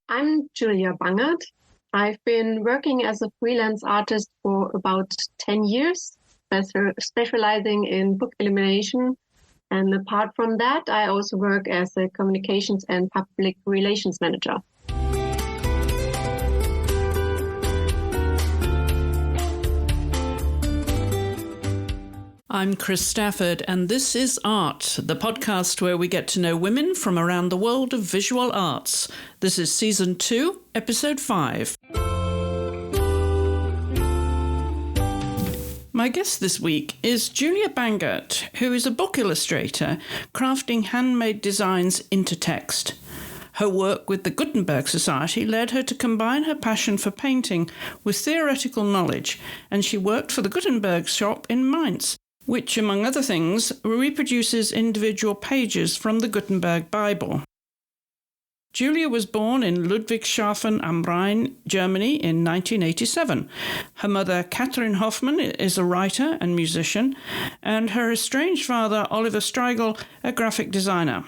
I'm Julia Bangert. I've been working as a freelance artist for about 10 years, specializing in book illumination. And apart from that, I also work as a communications and public relations manager. I'm Chris Stafford, and this is Art, the podcast where we get to know women from around the world of visual arts. This is Season 2, Episode 5. My guest this week is Julia Bangert, who is a book illustrator crafting handmade designs into text. Her work with the Gutenberg Society led her to combine her passion for painting with theoretical knowledge, and she worked for the Gutenberg shop in Mainz, which, among other things, reproduces individual pages from the Gutenberg Bible. Julia was born in Ludwigshafen am Rhein, Germany in 1987. Her mother, Catherine Hoffmann, is a writer and musician, and her estranged father, Oliver Streigel, a graphic designer.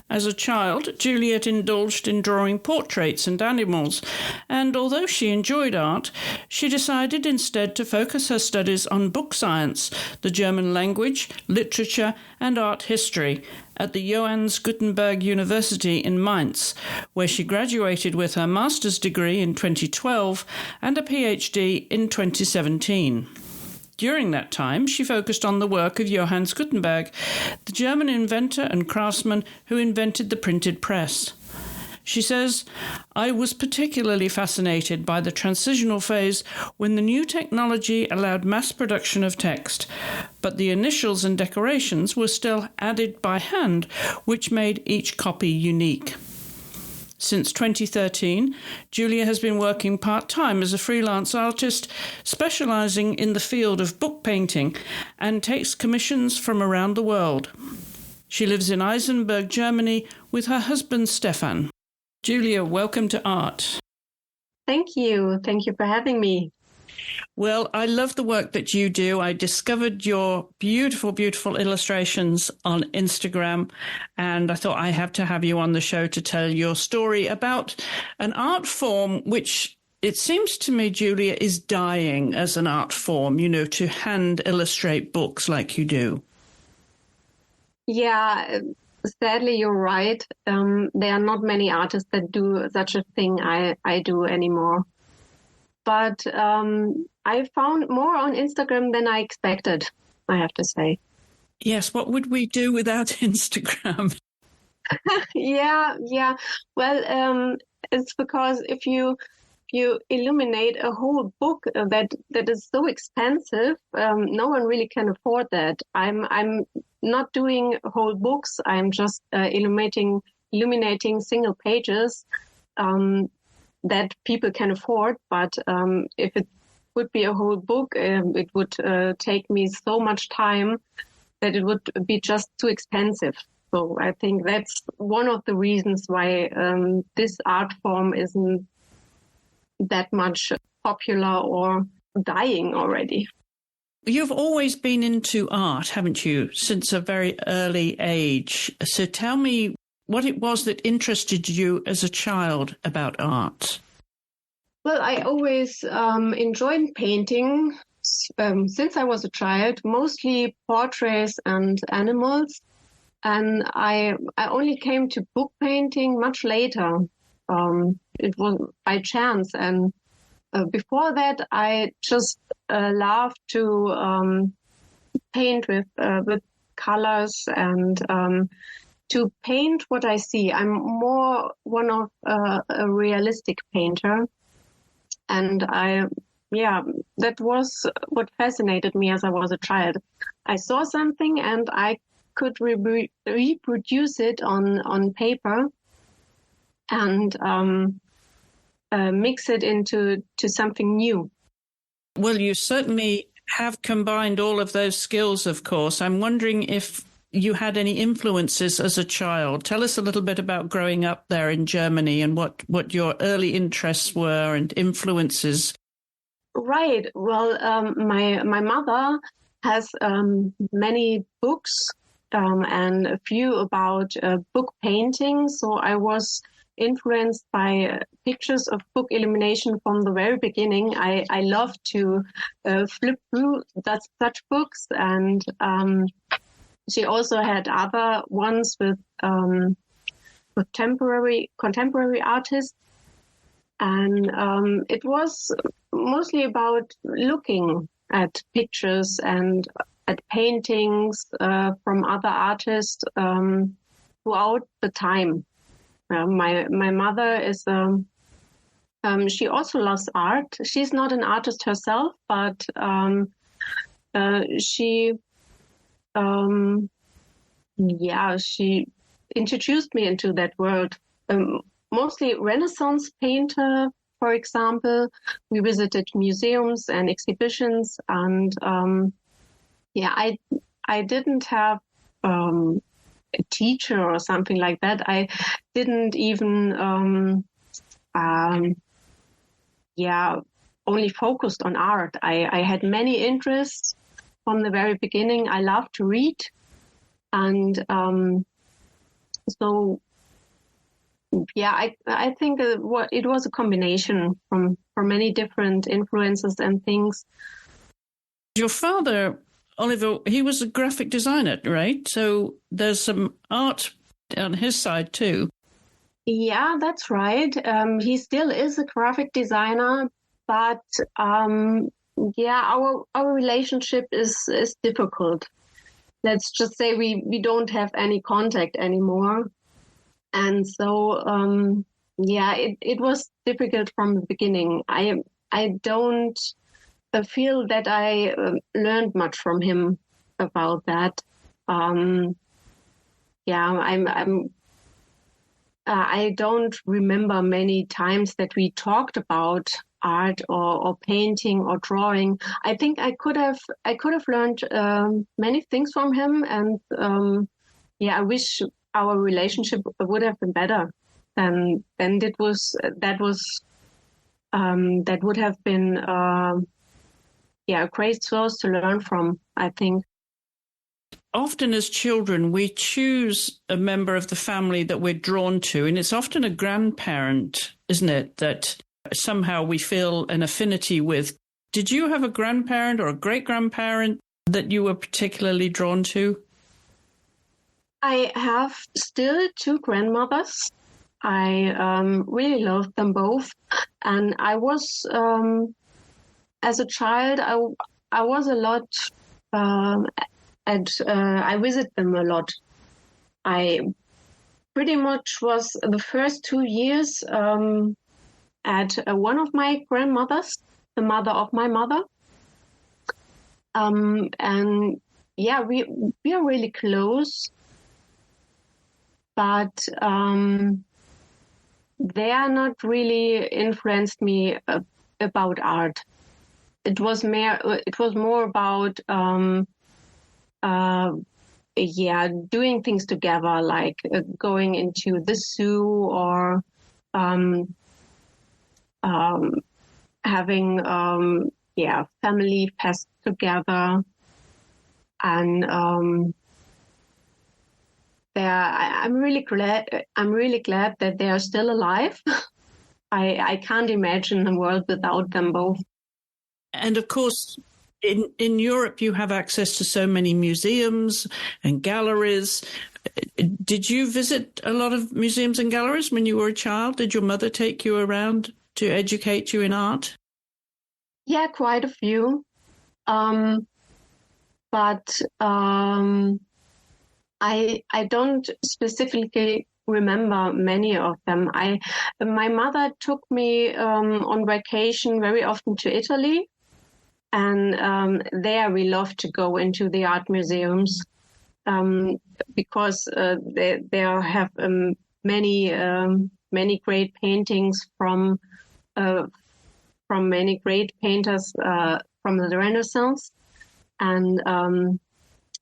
As a child, Juliet indulged in drawing portraits and animals, and although she enjoyed art, she decided instead to focus her studies on book science, the German language, literature, and art history at the Johannes Gutenberg University in Mainz, where she graduated with her master's degree in 2012 and a PhD in 2017. During that time, she focused on the work of Johannes Gutenberg, the German inventor and craftsman who invented the printed press. She says, "I was particularly fascinated by the transitional phase when the new technology allowed mass production of text, but the initials and decorations were still added by hand, which made each copy unique." Since 2013, Julia has been working part-time as a freelance artist, specializing in the field of book painting, and takes commissions from around the world. She lives in Eisenberg, Germany, with her husband, Stefan. Julia, welcome to Art. Thank you. Thank you for having me. Well, I love the work that you do. I discovered your beautiful, beautiful illustrations on Instagram, and I thought I have to have you on the show to tell your story about an art form which it seems to me, Julia, is dying as an art form, to hand illustrate books like you do. Yeah, sadly, you're right. There are not many artists that do such a thing I do anymore. But I found more on Instagram than I expected, I have to say. Yes, what would we do without Instagram? Yeah. Well, it's because if you illuminate a whole book that is so expensive, no one really can afford that. I'm not doing whole books. I'm just illuminating single pages. That people can afford, but if it would be a whole book, it would take me so much time that it would be just too expensive. So I think that's one of the reasons why this art form isn't that much popular or dying already. You've always been into art, haven't you, since a very early age? So tell me what it was that interested you as a child about art. Well, I always enjoyed painting since I was a child, mostly portraits and animals. And I only came to book painting much later. It was by chance. And before that, I just loved to paint with colors and to paint what I see. I'm more one of a realistic painter. And that was what fascinated me as I was a child. I saw something and I could reproduce it on paper and mix it into something new. Well, you certainly have combined all of those skills, of course. I'm wondering if you had any influences as a child. Tell us a little bit about growing up there in Germany and what your early interests were and influences. Right. Well, my mother has many books and a few about book painting. So I was influenced by pictures of book illumination from the very beginning. I love to flip through such books, and she also had other ones with contemporary artists. And it was mostly about looking at pictures and at paintings from other artists throughout the time. My mother is she also loves art. She's not an artist herself, but she she introduced me into that world. Mostly Renaissance painter, for example. We visited museums and exhibitions, and I didn't have a teacher or something like that. I didn't even only focused on art. I had many interests from the very beginning. I loved to read, and I think it was a combination from many different influences and things. Your father, Oliver, he was a graphic designer, right? So there's some art on his side too. Yeah, that's right. He still is a graphic designer, but our relationship is difficult. Let's just say we don't have any contact anymore. And so, it was difficult from the beginning. I don't feel that I learned much from him about that. I don't remember many times that we talked about art or painting or drawing. I think I could have learned many things from him, and I wish our relationship would have been better than that would have been a great source to learn from, I think. Often as children, we choose a member of the family that we're drawn to, and it's often a grandparent, isn't it, that somehow we feel an affinity with. Did you have a grandparent or a great-grandparent that you were particularly drawn to? I have still two grandmothers. I really love them both. And I was, as a child, I was a lot, I visit them a lot. I pretty much was the first 2 years at one of my grandmothers, the mother of my mother. We are really close. But they are not really influenced me about art. It was more about doing things together, like going into the zoo or having family fests together, and I'm really glad that they are still alive. I can't imagine a world without them both. And of course, in Europe, you have access to so many museums and galleries. Did you visit a lot of museums and galleries when you were a child? Did your mother take you around to educate you in art? Yeah, quite a few. I don't specifically remember many of them. My mother took me on vacation very often to Italy, and there we love to go into the art museums because they have many great paintings from many great painters from the Renaissance, and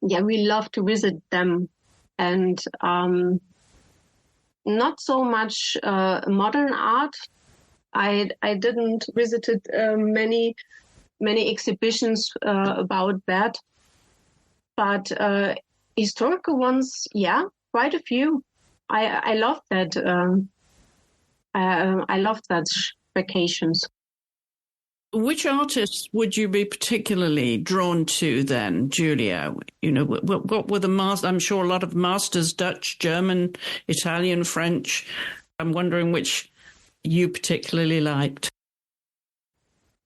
we love to visit them, and not so much modern art. I didn't visited many exhibitions about that, but historical ones, quite a few. I love that. I love such vacations. Which artists would you be particularly drawn to then, Julia? You know, what were the masters? I'm sure a lot of masters, Dutch, German, Italian, French. I'm wondering which you particularly liked.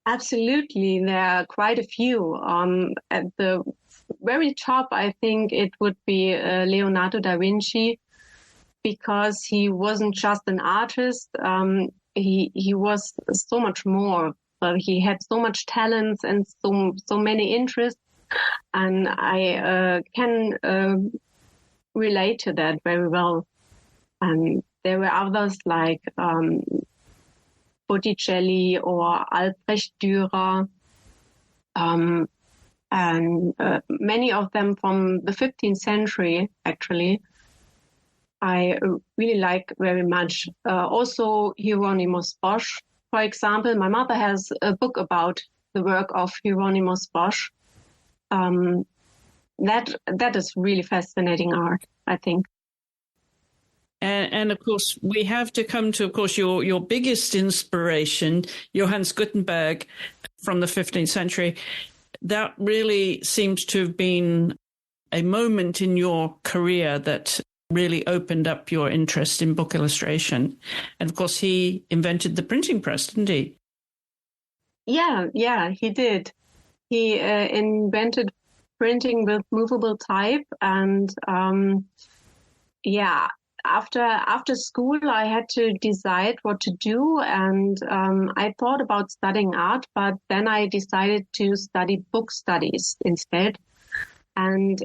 Absolutely, there are quite a few. At the very top, I think it would be Leonardo da Vinci, because he wasn't just an artist. He was so much more. He had so much talents and so many interests, and I can relate to that very well. And there were others like Botticelli or Albrecht Dürer, and many of them from the 15th century, actually. I really like very much. Also, Hieronymus Bosch, for example. My mother has a book about the work of Hieronymus Bosch. That is really fascinating art, I think. And of course, we have to come to, of course, your biggest inspiration, Johannes Gutenberg from the 15th century. That really seems to have been a moment in your career that really opened up your interest in book illustration. And of course, he invented the printing press, didn't he? Yeah, he did. He invented printing with movable type, and after school I had to decide what to do, and I thought about studying art, but then I decided to study book studies instead. And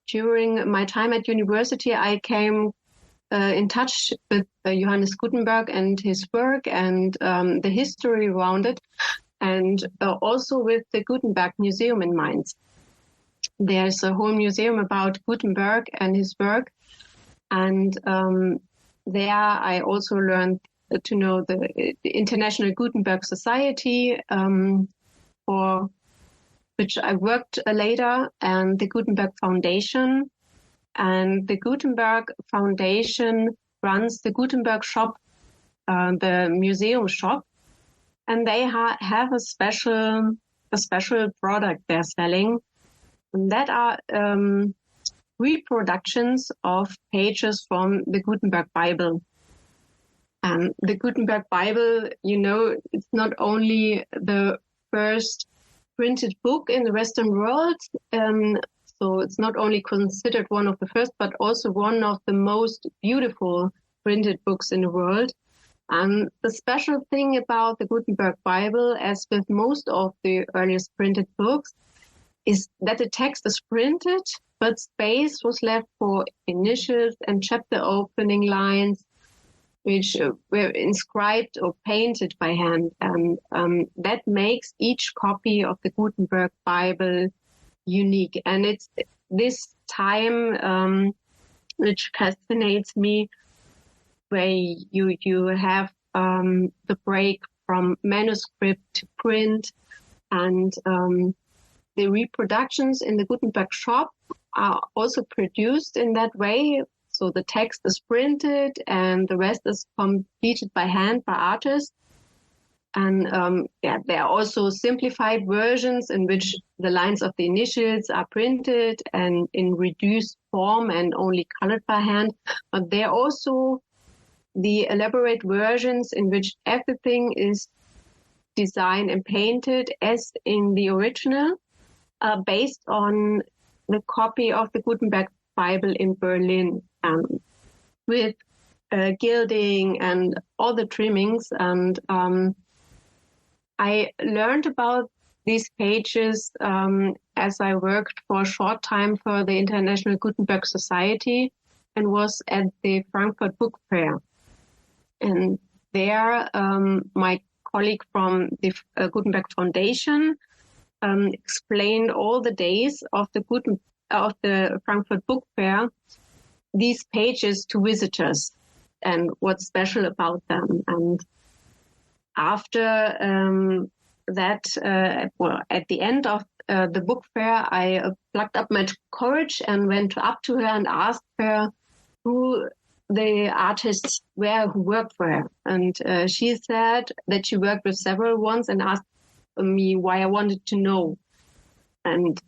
during my time at university, I came in touch with Johannes Gutenberg and his work and the history around it, and also with the Gutenberg Museum in Mainz. There's a whole museum about Gutenberg and his work, and there I also learned to know the International Gutenberg Society, for which I worked later, and the Gutenberg Foundation. And the Gutenberg Foundation runs the Gutenberg shop, the museum shop, and they have a special product they're selling, and that are reproductions of pages from the Gutenberg Bible. And the Gutenberg Bible, it's not only the first printed book in the Western world, so it's not only considered one of the first, but also one of the most beautiful printed books in the world. And the special thing about the Gutenberg Bible, as with most of the earliest printed books, is that the text is printed, but space was left for initials and chapter opening lines, which were inscribed or painted by hand. And that makes each copy of the Gutenberg Bible unique. And it's this time which fascinates me, where you have the break from manuscript to print, and the reproductions in the Gutenberg shop are also produced in that way. So the text is printed and the rest is completed by hand by artists. And there are also simplified versions in which the lines of the initials are printed and in reduced form and only colored by hand. But there are also the elaborate versions in which everything is designed and painted as in the original, based on the copy of the Gutenberg Bible in Berlin, with gilding and all the trimmings. And I learned about these pages as I worked for a short time for the International Gutenberg Society and was at the Frankfurt Book Fair. And there, my colleague from the Gutenberg Foundation explained all the days of the Frankfurt Book Fair, these pages to visitors and what's special about them. And after that, at the end of the book fair, I plucked up my courage and went up to her and asked her who the artists were who worked for her. And she said that she worked with several ones and asked me why I wanted to know. And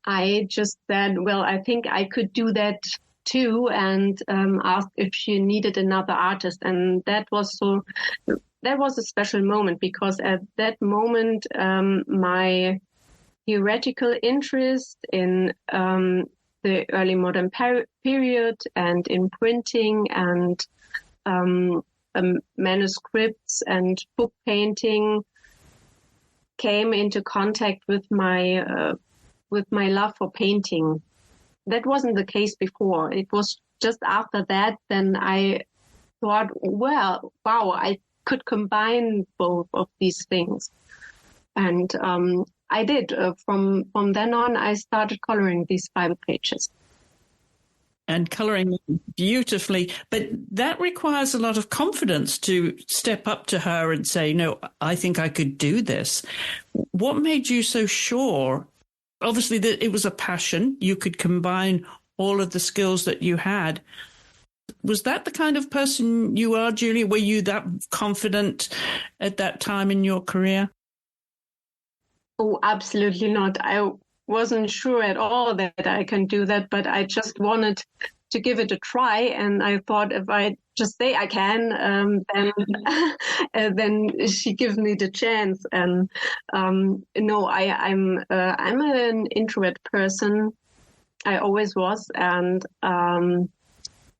I just said, well, I think I could do that too, and asked if she needed another artist. And that was a special moment, because at that moment, my theoretical interest in the early modern period and in printing and manuscripts and book painting came into contact with my love for painting. That wasn't the case before. It was just after that, then I thought, well, wow, I could combine both of these things. And I did. From then on, I started coloring these Bible pages. And coloring them beautifully. But that requires a lot of confidence to step up to her and say, no, I think I could do this. What made you so sure? Obviously, that it was a passion. You could combine all of the skills that you had. Was that the kind of person you are, Julia? Were you that confident at that time in your career? Oh, absolutely not. I wasn't sure at all that I can do that, but I just wanted to give it a try. And I thought if I just say I can, then she gives me the chance. And no, I'm an introvert person. I always was, and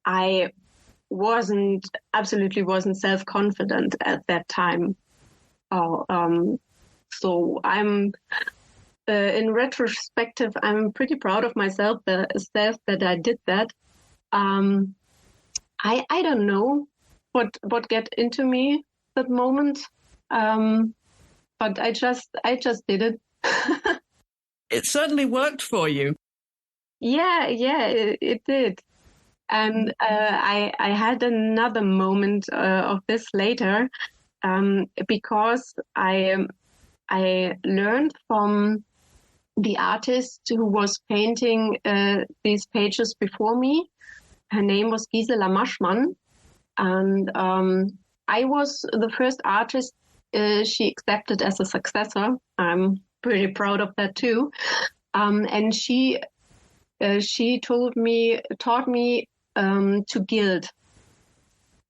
I absolutely wasn't self-confident at that time. So I'm, in retrospective, I'm pretty proud of myself that I did that. I don't know what get into me that moment, but I just did it. It certainly worked for you. Yeah, it did. And I had another moment of this later, because I learned from the artist who was painting these pages before me. Her name was Gisela Maschmann, and I was the first artist she accepted as a successor. I'm pretty proud of that too. And she taught me to gild,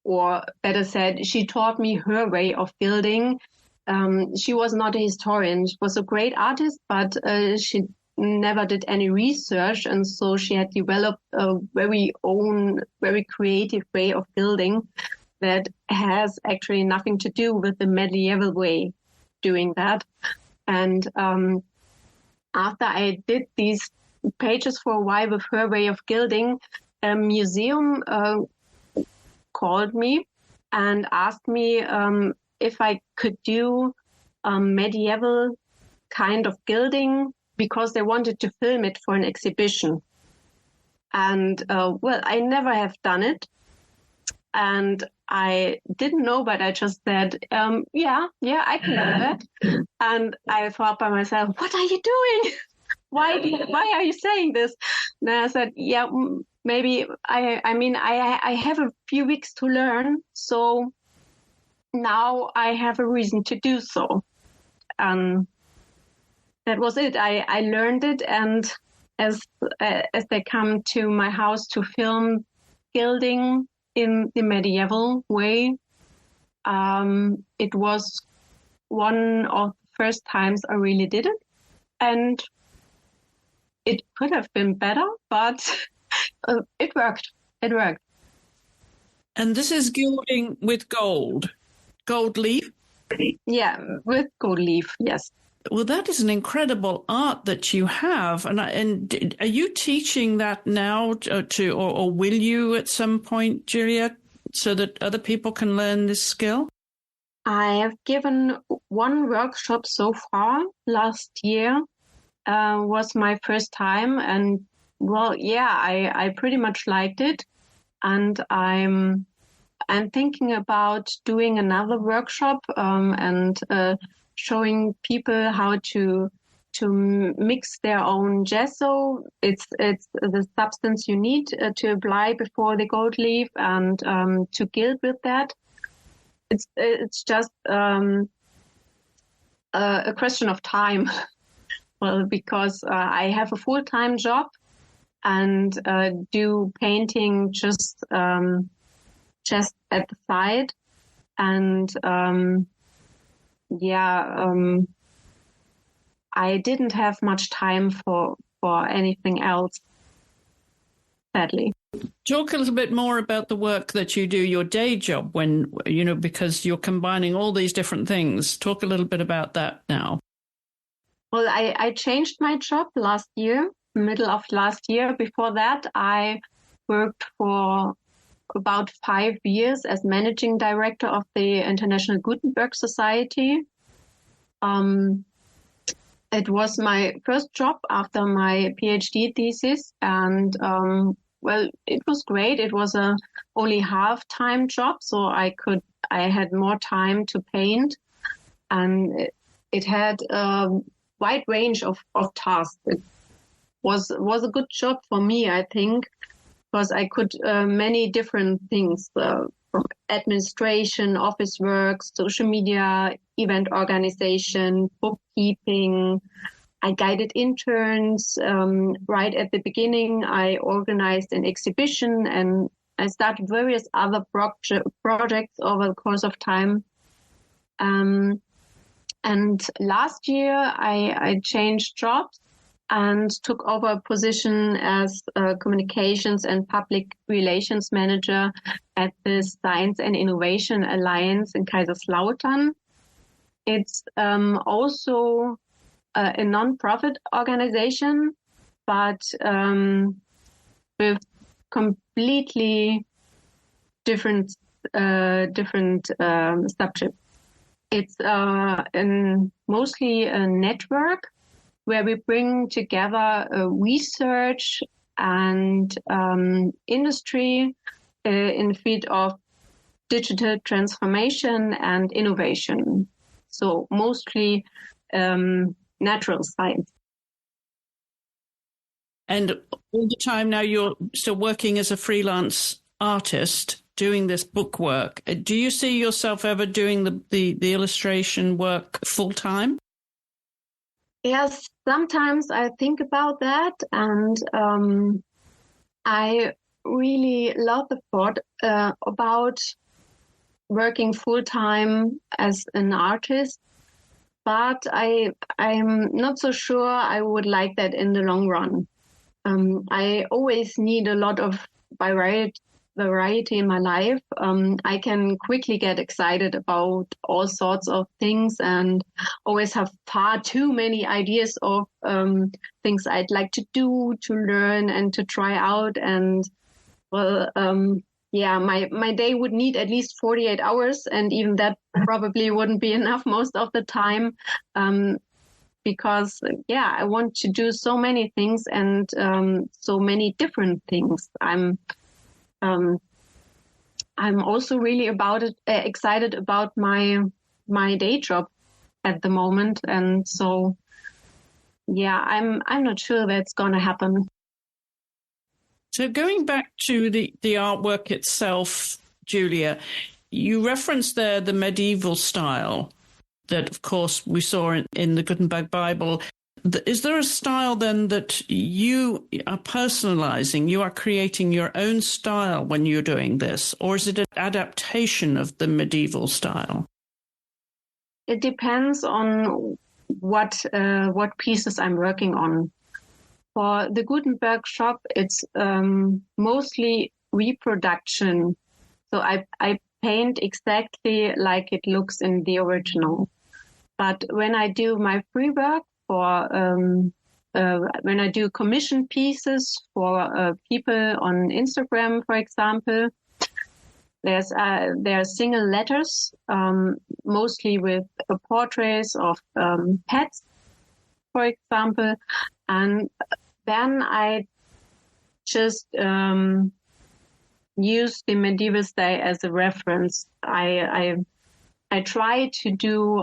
or better said, she taught me her way of gilding. She was not a historian. She was a great artist, but she never did any research, and so she had developed a very own, very creative way of gilding that has actually nothing to do with the medieval way doing that. And after I did these pages for a while with her way of gilding, a museum called me and asked me if I could do medieval kind of gilding, because they wanted to film it for an exhibition. And well, I never have done it, and I didn't know, but I just said, yeah, I can do that. And I thought by myself, what are you doing? Why are you saying this? And I said, yeah, maybe I have a few weeks to learn, so now I have a reason to do so. That was it. I learned it, and as they come to my house to film gilding in the medieval way, it was one of the first times I really did it, and it could have been better, but it worked. It worked. And this is gilding with gold leaf? Yeah, with gold leaf, yes. Well, that is an incredible art that you have. And are you teaching that now or will you at some point, Julia, so that other people can learn this skill? I have given one workshop so far. Last year was my first time. And well, yeah, I pretty much liked it. And I'm thinking about doing another workshop and showing people how to to mix their own gesso. It's the substance you need to apply before the gold leaf, and to gild with that. It's just a question of time. Well, because I have a full-time job and do painting just at the side, and I didn't have much time for anything else, sadly. Talk a little bit more about the work that you do, your day job, when, because you're combining all these different things. Talk a little bit about that now. Well, I changed my job last year, middle of last year. Before that, I worked for about 5 years as managing director of the International Gutenberg Society. It was my first job after my PhD thesis, and it was great. It was a only half-time job, so I had more time to paint, and it had a wide range of tasks. It was a good job for me, I think, because I could many different things, from administration, office work, social media, event organization, bookkeeping. I guided interns. Right at the beginning, I organized an exhibition, and I started various other projects over the course of time. And last year, I changed jobs and took over a position as communications and public relations manager at the Science and Innovation Alliance in Kaiserslautern. It's also a non-profit organization, but with completely different subjects. It's mostly a network where we bring together research and industry in the field of digital transformation and innovation. So mostly natural science. And all the time now you're still working as a freelance artist, doing this book work. Do you see yourself ever doing the illustration work full time? Yes, sometimes I think about that, and I really love the thought about working full time as an artist, but I'm not so sure I would like that in the long run. I always need a lot of variety in my life. I can quickly get excited about all sorts of things and always have far too many ideas of things I'd like to do, to learn and to try out. And my day would need at least 48 hours, and even that probably wouldn't be enough most of the time. Because I want to do so many things and so many different things. I'm also really excited about my day job at the moment, and so I'm not sure that's gonna happen. So going back to the artwork itself, Julia, you referenced there the medieval style that, of course, we saw in the Gutenberg Bible. Is there a style then that you are personalizing? You are creating your own style when you're doing this, or is it an adaptation of the medieval style? It depends on what pieces I'm working on. For the Gutenberg shop, it's mostly reproduction. So I paint exactly like it looks in the original. But when I do my free work, when I do commission pieces for people on Instagram, for example, there are single letters, mostly with portraits of pets, for example, and then I just use the medieval style as a reference. I try to do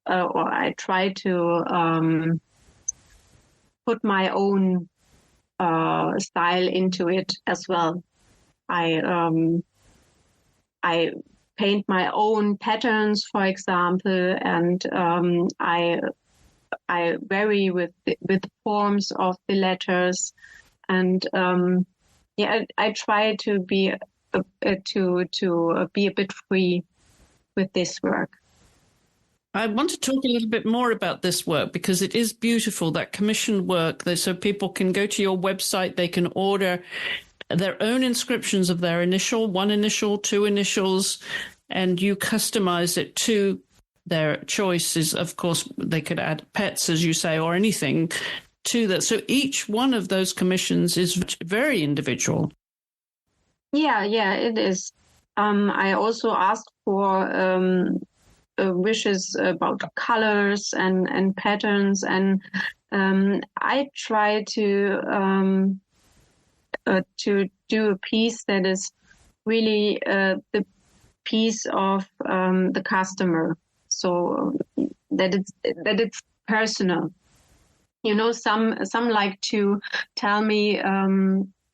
or I try to put my own style into it as well. I paint my own patterns, for example, and I vary with the forms of the letters, and I try to be be a bit free with this work. I want to talk a little bit more about this work because it is beautiful, that commissioned work. So people can go to your website, they can order their own inscriptions of their initial, one initial, two initials, and you customize it to their choices. Of course, they could add pets, as you say, or anything to that. So each one of those commissions is very individual. Yeah, it is. I also asked for wishes about colors and patterns, and I try to do a piece that is really the piece of the customer, so that it's personal. You know, some like to tell me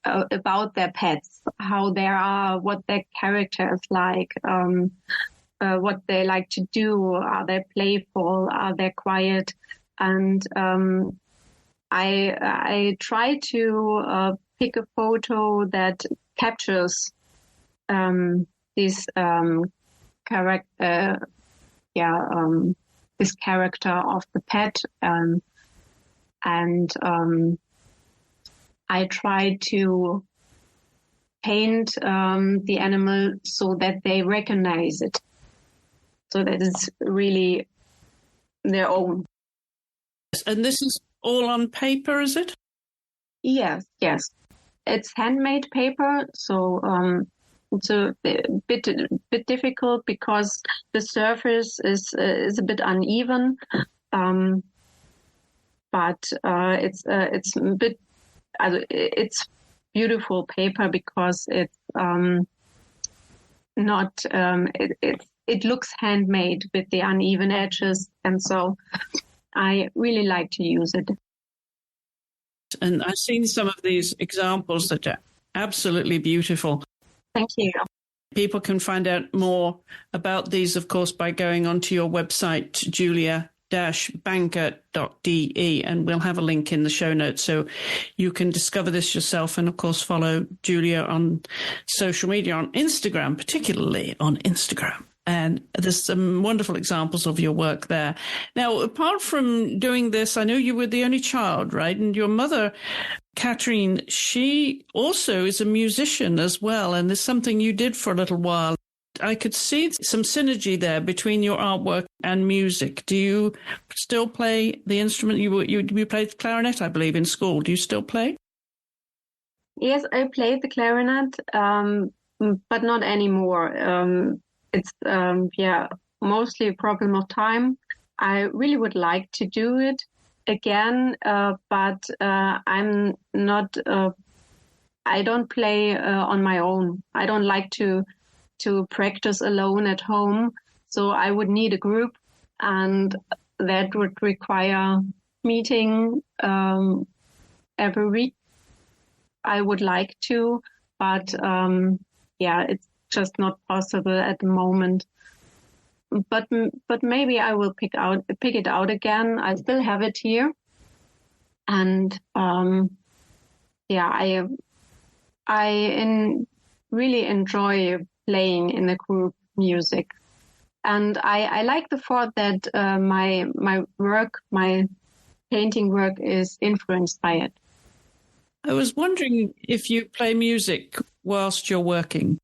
about their pets, how they are, what their character is like, what they like to do. Are they playful? Are they quiet? And I try to pick a photo that captures this character, this character of the pet, and I try to paint the animal so that they recognize it, so that it's really their own. And this is all on paper, is it? Yes. It's handmade paper, so it's a bit difficult because the surface is a bit uneven, but it's a bit. It's beautiful paper because it's not. It looks handmade with the uneven edges, and so I really like to use it. And I've seen some of these examples that are absolutely beautiful. Thank you. People can find out more about these, of course, by going onto your website, julia-bangert.de, and we'll have a link in the show notes so you can discover this yourself and, of course, follow Julia on social media, on Instagram, particularly on Instagram. And there's some wonderful examples of your work there. Now, apart from doing this, I know you were the only child, right? And your mother, Catherine, she also is a musician as well. And there's something you did for a little while. I could see some synergy there between your artwork and music. Do you still play the instrument? You played clarinet, I believe, in school. Do you still play? Yes, I played the clarinet, but not anymore. It's mostly a problem of time. I really would like to do it again, but I'm not. I don't play on my own. I don't like to practice alone at home. So I would need a group, and that would require meeting every week. I would like to, but it's just not possible at the moment. But maybe I will pick it out again. I still have it here, and I really enjoy playing in the group music, and I like the thought that my painting work is influenced by it. I was wondering if you play music whilst you're working.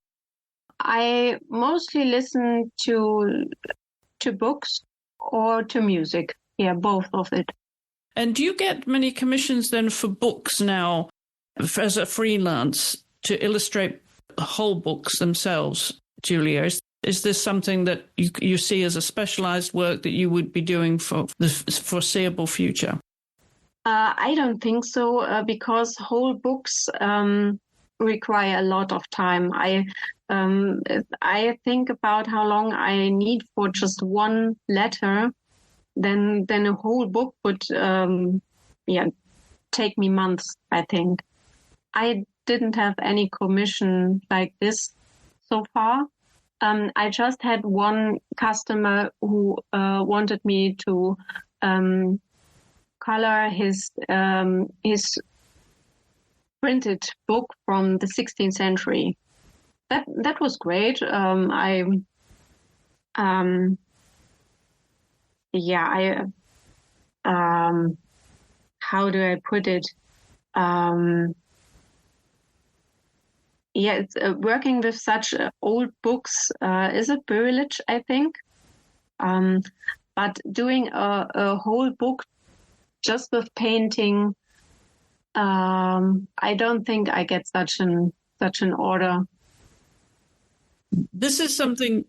I mostly listen to books or to music. Yeah, both of it. And do you get many commissions then for books now as a freelance to illustrate whole books themselves, Julia? Is this something that you see as a specialized work that you would be doing for the foreseeable future? I don't think so, because whole books require a lot of time. I think about how long I need for just one letter, then a whole book would take me months, I think. I didn't have any commission like this so far. I just had one customer who wanted me to color his printed book from the 16th century. That was great. How do I put it? It's working with such old books is a privilege, I think. But doing a whole book just with painting, I don't think I get such an order. This is something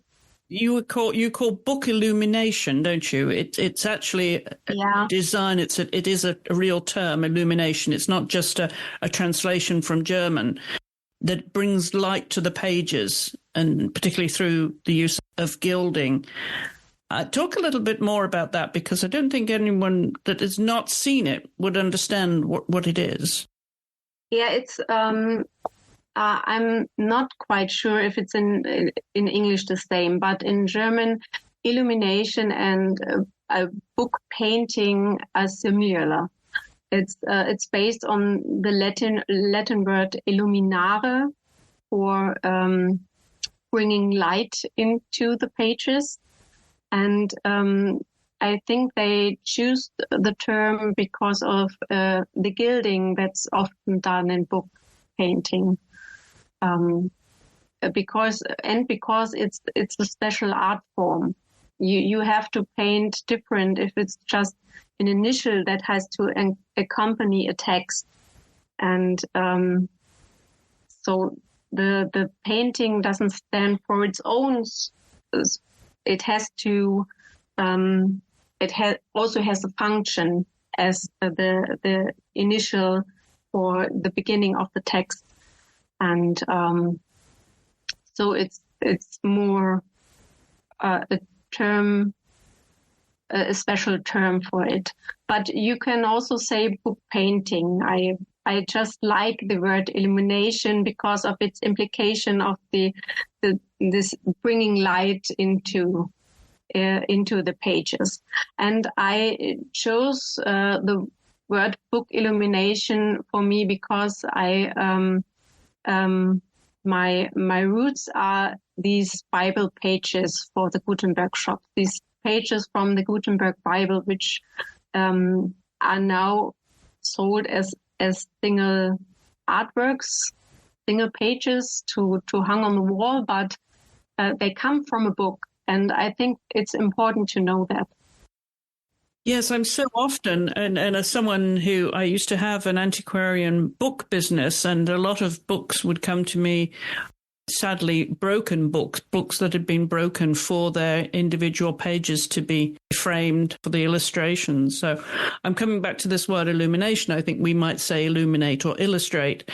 you call book illumination, don't you? It's actually a design. It is a real term, illumination. It's not just a translation from German that brings light to the pages, and particularly through the use of gilding. Talk a little bit more about that, because I don't think anyone that has not seen it would understand what it is. Yeah, it's. I'm not quite sure if it's in English the same, but in German, illumination and book painting are similar. It's based on the Latin word illuminare, for bringing light into the pages, and I think they choose the term because of the gilding that's often done in book painting. Because it's a special art form. You have to paint different if it's just an initial that has to accompany a text, and so the painting doesn't stand for its own. It has to. Also has a function as the initial or the beginning of the text. And so it's more a special term for it. But you can also say book painting. I just like the word illumination because of its implication of this bringing light into the pages. And I chose the word book illumination for me because my roots are these Bible pages for the Gutenberg shop. These pages from the Gutenberg Bible, which are now sold as single artworks, single pages to hang on the wall, but they come from a book, and I think it's important to know that. Yes, I'm so often, and as someone who I used to have an antiquarian book business, and a lot of books would come to me, sadly broken books that had been broken for their individual pages to be framed for the illustrations. So I'm coming back to this word illumination. I think we might say illuminate or illustrate.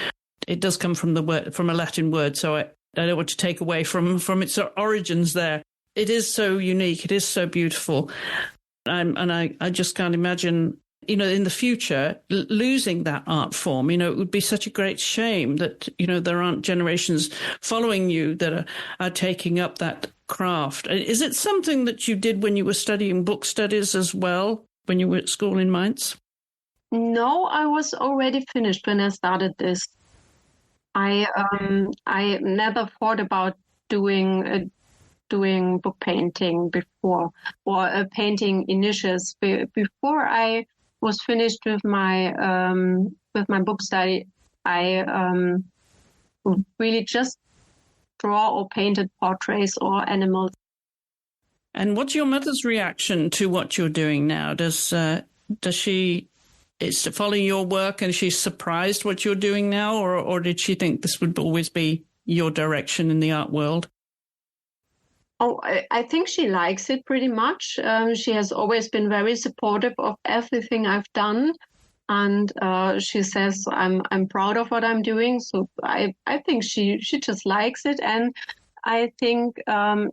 It does come from a Latin word, so I don't want to take away from its origins there. It is so unique. It is so beautiful. And I just can't imagine, in the future, losing that art form. It would be such a great shame that, there aren't generations following you that are taking up that craft. Is it something that you did when you were studying book studies as well, when you were at school in Mainz? No, I was already finished when I started this. I never thought about doing book painting before, or painting initials before I was finished with my book study. I really just draw or painted portraits or animals. And what's your mother's reaction to what you're doing now? Does she follow your work, and she's surprised what you're doing now, or did she think this would always be your direction in the art world? Oh, I think she likes it pretty much. She has always been very supportive of everything I've done, and she says I'm proud of what I'm doing. So I think she just likes it, and I think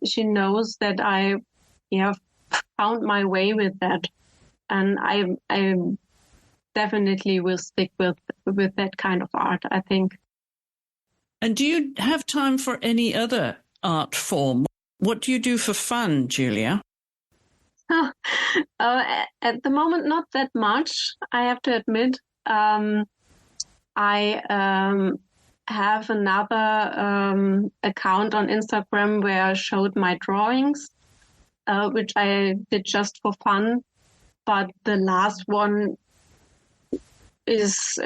she knows that I found my way with that, and I definitely will stick with that kind of art, I think. And do you have time for any other art form? What do you do for fun, Julia? At the moment, not that much, I have to admit. I have another account on Instagram where I showed my drawings, which I did just for fun. But the last one is,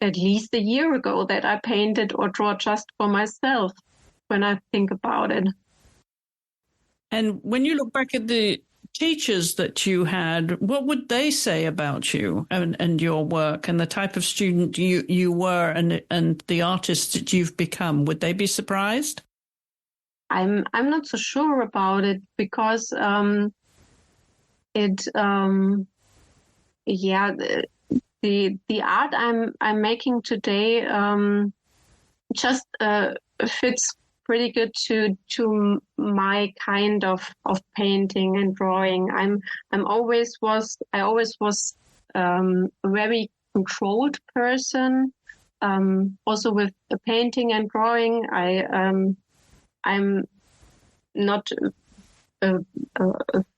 at least a year ago that I painted or draw just for myself when I think about it. And when you look back at the teachers that you had, what would they say about you and your work and the type of student you were and the artist that you've become? Would they be surprised? I'm not so sure about it because the art I'm making today just fits pretty good to my kind of painting and drawing. I always was a very controlled person. Also with painting and drawing, I'm not a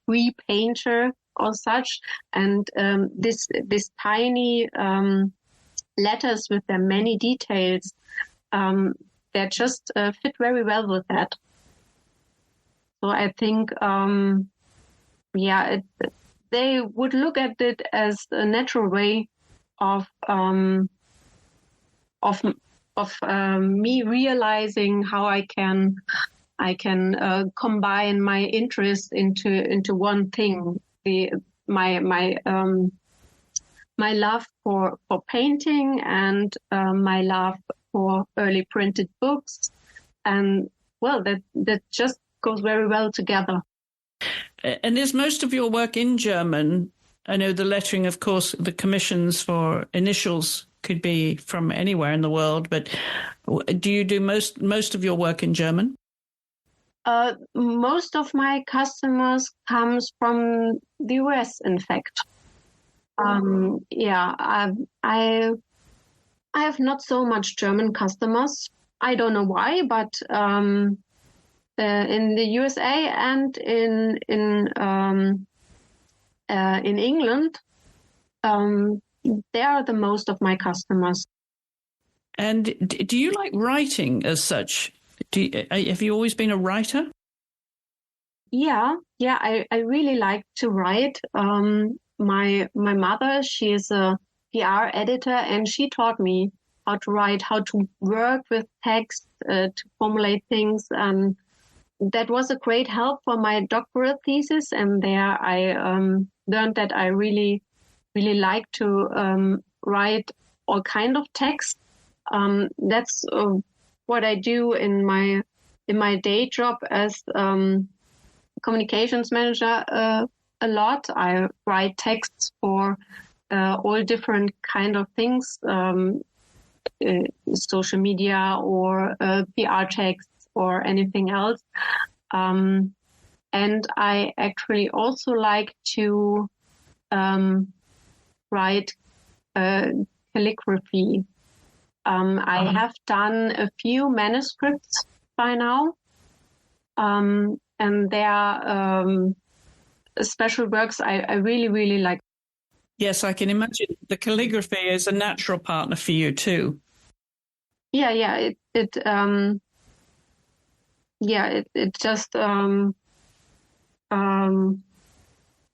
free painter or such, and this tiny letters with their many details, they just fit very well with that. So I think, they would look at it as a natural way of me realizing how I can combine my interest into one thing. My love for painting and my love for early printed books, and that just goes very well together. And is most of your work in German? I know the lettering, of course, the commissions for initials could be from anywhere in the world, but do you do most of your work in German? Most of my customers comes from the US, in fact. I have not so much German customers. I don't know why, but in the USA and in England, they are the most of my customers. And do you like writing as such? Have you always been a writer? Yeah, I really like to write. My mother, she is a PR editor, and she taught me how to write, how to work with text, to formulate things. And that was a great help for my doctoral thesis. And there I learned that I really, really like to write all kind of text. That's what I do in my day job as communications manager a lot. I write texts for all different kind of things, social media or PR texts or anything else. And I actually also like to write calligraphy. I have done a few manuscripts by now, and they are special works I really, really like. Yes, I can imagine the calligraphy is a natural partner for you too. Yeah, it just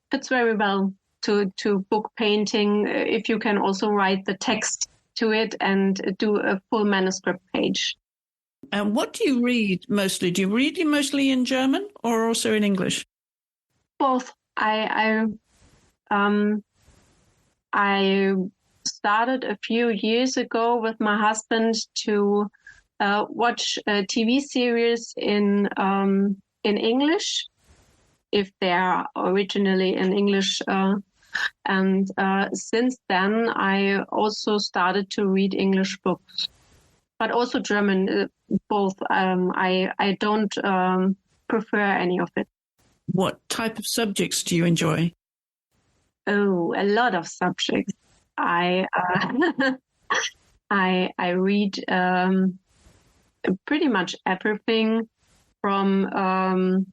fits very well to book painting if you can also write the text to it and do a full manuscript page. And what do you read mostly? Do you read mostly in German or also in English? Both. I started a few years ago with my husband to watch a TV series in English, if they are originally in English. And since then, I also started to read English books, but also German, both. I don't prefer any of it. What type of subjects do you enjoy? Oh, a lot of subjects. I I read pretty much everything from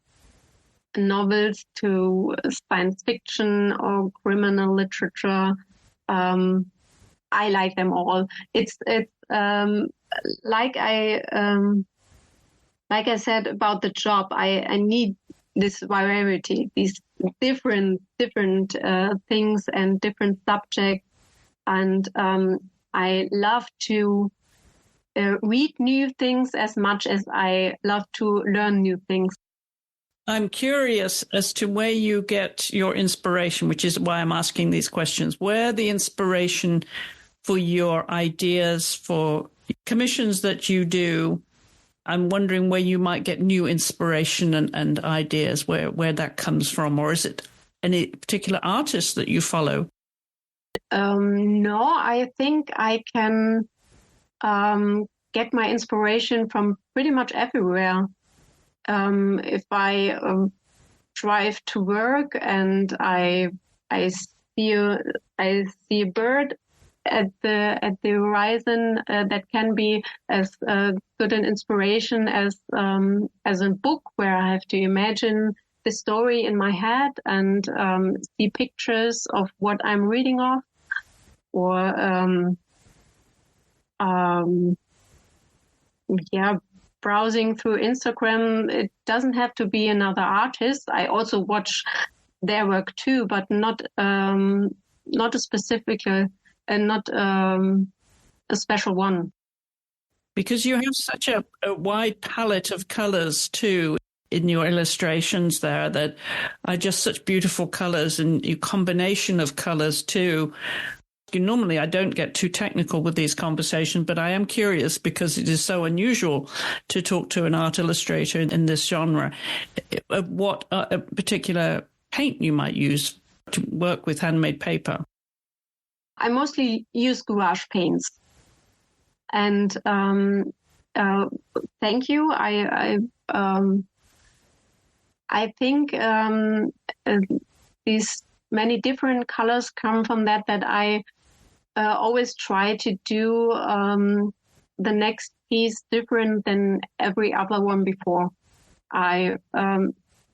novels to science fiction or criminal literature. I like them all. It's like I said about the job. I need this variety, these different things and different subjects, and I love to read new things as much as I love to learn new things. I'm curious as to where you get your inspiration, which is why I'm asking these questions. Where the inspiration for your ideas, for commissions that you do, I'm wondering where you might get new inspiration and ideas, where that comes from, or is it any particular artist that you follow? No, I think I can get my inspiration from pretty much everywhere. If I drive to work and I see a bird at the horizon, that can be as good an inspiration as a book where I have to imagine the story in my head and see pictures of what I'm reading of, or browsing through Instagram. It doesn't have to be another artist. I also watch their work too, but not a specific and not a special one. Because you have such a wide palette of colors too in your illustrations there that are just such beautiful colors, and your combination of colors too. Normally, I don't get too technical with these conversations, but I am curious because it is so unusual to talk to an art illustrator in this genre. What a particular paint you might use to work with handmade paper? I mostly use gouache paints. And thank you. I think these many different colors come from that I always try to do the next piece different than every other one before. I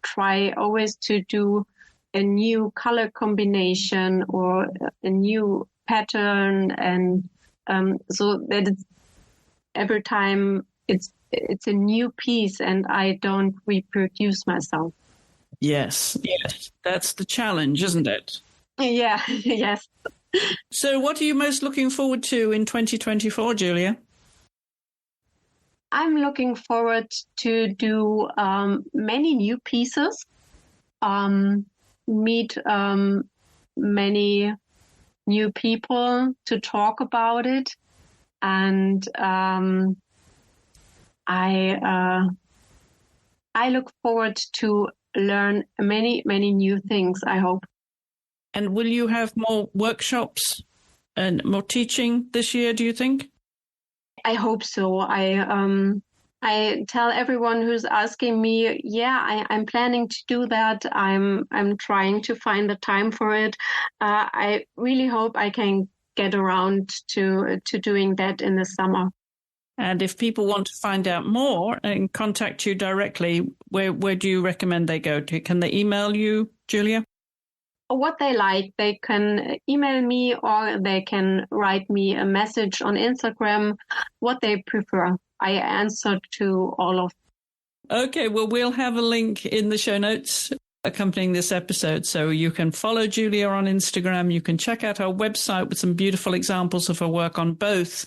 try always to do a new color combination or a new pattern, and so that it's, every time it's a new piece and I don't reproduce myself. Yes, that's the challenge, isn't it? Yeah, yes. So what are you most looking forward to in 2024, Julia? I'm looking forward to do many new pieces, meet many new people to talk about it, and I look forward to learn many new things, I hope. And will you have more workshops and more teaching this year, do you think? I hope so. I tell everyone who's asking me, I'm planning to do that. I'm trying to find the time for it. I really hope I can get around to doing that in the summer. And if people want to find out more and contact you directly, where do you recommend they go to? Can they email you, Julia? What they like, they can email me or they can write me a message on Instagram, what they prefer. I answer to all of them. Okay, well, we'll have a link in the show notes accompanying this episode. So you can follow Julia on Instagram. You can check out her website with some beautiful examples of her work on both,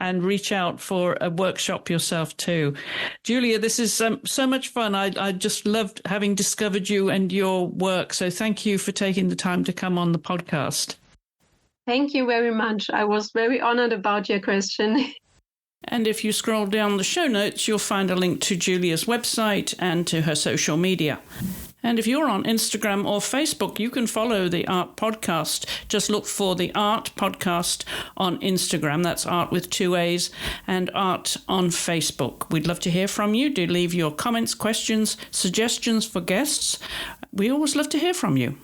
and reach out for a workshop yourself too. Julia, this is so much fun. I just loved having discovered you and your work. So thank you for taking the time to come on the podcast. Thank you very much. I was very honored about your question. And if you scroll down the show notes, you'll find a link to Julia's website and to her social media. And if you're on Instagram or Facebook, you can follow the Art Podcast. Just look for the Art Podcast on Instagram. That's Art with 2 A's, and Art on Facebook. We'd love to hear from you. Do leave your comments, questions, suggestions for guests. We always love to hear from you.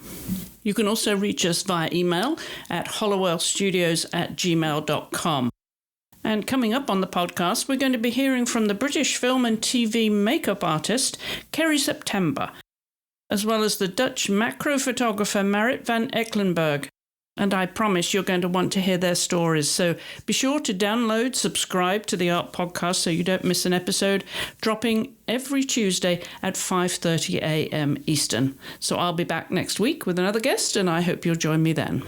You can also reach us via email at hollowellstudios@gmail.com. And coming up on the podcast, we're going to be hearing from the British film and TV makeup artist, Kerry September, as well as the Dutch macro photographer Marit van Ecklenburg. And I promise you're going to want to hear their stories. So be sure to download, subscribe to the Art Podcast so you don't miss an episode, dropping every Tuesday at 5:30 a.m. Eastern. So I'll be back next week with another guest, and I hope you'll join me then.